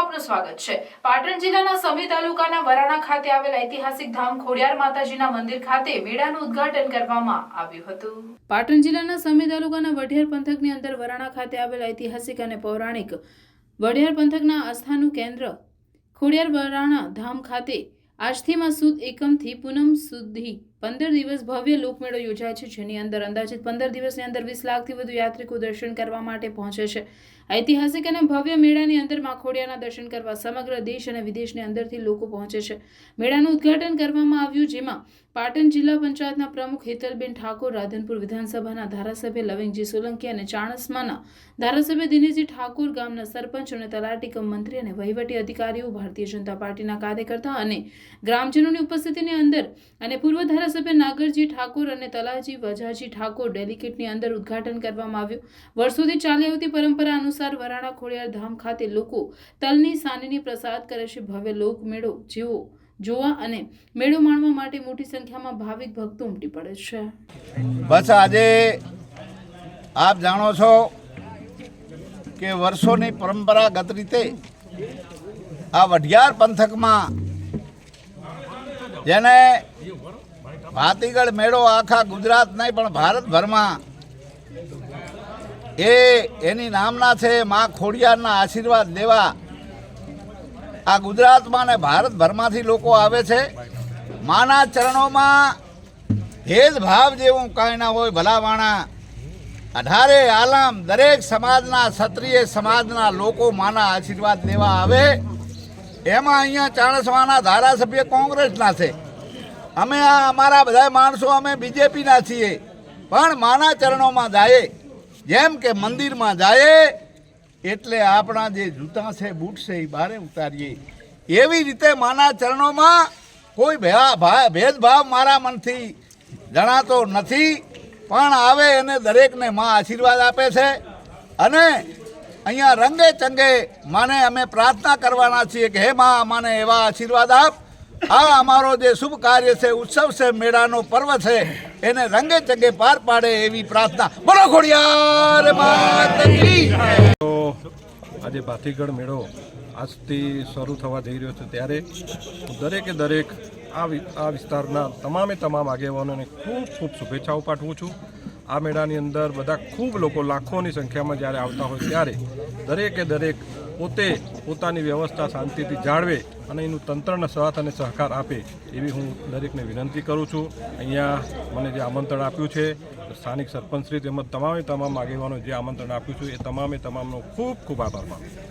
આપનું સ્વાગત છે। પાટણ જિલ્લાના સમી તાલુકાના વરાણા ખાતે આવેલ ઐતિહાસિક ધામ ખોડિયાર માતાજીના મંદિર ખાતે મેળાનું ઉદ્ઘાટન કરવામાં આવ્યું હતું। પાટણ જિલ્લાના સમી તાલુકાના વઢિયાર પંથકની અંદર વરાણા ખાતે આવેલ ઐતિહાસિક અને પૌરાણિક વઢિયાર પંથકના આસ્થાનું કેન્દ્ર ખોડિયાર વરાણા ધામ ખાતે આજથી સુદ એકમથી પૂનમ સુધી 15 દિવસ ભવ્ય લોકમેળો યોજાય છે, જેની અંદર અંદાજિત 15 દિવસની અંદર 20 લાખથી વધુ યાત્રિકો દર્શન કરવા માટે પહોંચે છે। ઐતિહાસિક અને ભવ્ય મેળાની અંદર માં ખોડિયારના દર્શન કરવા સમગ્ર દેશ અને વિદેશની અંદરથી લોકો પહોંચે છે। મેળાનું ઉદ્ઘાટન કરવામાં આવ્યું, જેમાં પાટણ જિલ્લા પંચાયતના પ્રમુખ હેતલબેન ઠાકોર, રાધનપુર વિધાનસભાના ધારાસભ્ય લવિંગજી સોલંકી અને ચાણસ્માના ધારાસભ્ય દિનેશજી ઠાકોર, ગામના સરપંચ અને તલાટી કમ મંત્રી અને વહીવટી અધિકારીઓ, ભારતીય જનતા પાર્ટીના કાર્યકર્તા અને ગ્રામજનોની ઉપસ્થિતિની અંદર અને પૂર્વ ધારાસભ્ય નાગરજી ઠાકોર અને તલાજી વજાજી ઠાકોર ડેલિકેટની અંદર ઉદ્ઘાટન કરવામાં આવ્યું। વર્ષોથી ચાલી આવતી પરંપરા અનુસાર વરાણા ખોડિયાર ધામ ખાતે લોકો તલની સાનીની પ્રસાદ કરે છે। ભવ્ય લોક મેળો જોવા અને મેળો માણવા માટે મોટી સંખ્યામાં ભાવિક ભક્તો ઉમટી પડે છે। બસ આજે આપ જાણો છો કે વર્ષોની પરંપરાગત રીતે આ વઢિયાર પંથકમાં જેને ભાતીગળ મેળો આખા ગુજરાત નહીં પણ ભારતભરમાં એની નામના છે માં ખોડિયારના આશીર્વાદ લેવા આ ગુજરાતમાં ને ભારતભરમાંથી લોકો આવે છે। માના ચરણોમાં ભેદભાવ જેવું કાંઈ ના હોય, ભલાવાણા 18 આલમ દરેક સમાજના ક્ષત્રિય સમાજના લોકો માના આશીર્વાદ લેવા આવે। એમાં અહીંયા ચાણસ્માના ધારાસભ્ય કોંગ્રેસના છે, અમે અમારા બધા માણસો અમે બીજેપીના છીએ, પણ માના ચરણોમાં જાય જેમ કે મંદિરમાં જાય એટલે આપણા જે જૂતા છે બૂટ છે એ બારે ઉતારીએ, એવી રીતે માના ચરણોમાં કોઈ ભેદભાવ મારા મનથી જણાતો નથી, પણ આવે અને દરેકને માં આશીર્વાદ આપે છે। અને અહીંયા રંગે ચંગે માને અમે પ્રાર્થના કરવાના છીએ કે હે માં અમને એવા આશીર્વાદ આપ, આ અમારો જે શુભ કાર્ય છે, ઉત્સવ છે, મેળાનો પર્વ છે, એને રંગે ચંગે પાર પાડે એવી પ્રાર્થના। બોલો ખોડિયાર માત કી। આજે ભાતીગળ મેળો આજથી શરૂ થવા જઈ રહ્યો છે, ત્યારે દરેકે દરેક આ વિસ્તારના તમામ આગેવાનોને ખૂબ શુભેચ્છાઓ પાઠવું છું। આ મેળાની અંદર બધા ખૂબ લોકો લાખોની સંખ્યામાં જ્યારે આવતા હોય ત્યારે દરેકે દરેક પોતે પોતાની વ્યવસ્થા શાંતિથી જાળવે અને એનું તંત્રનો સાથ અને સહકાર આપે એવી હું દરેકને વિનંતી કરું છું। અહીંયા મને જે આમંત્રણ આપ્યું છે સ્થાનિક સરપંચશ્રી તેમજ તમામ આગેવાનો જે આમંત્રણ આપ્યું છે એ તમામનો ખૂબ આભાર માનું છું।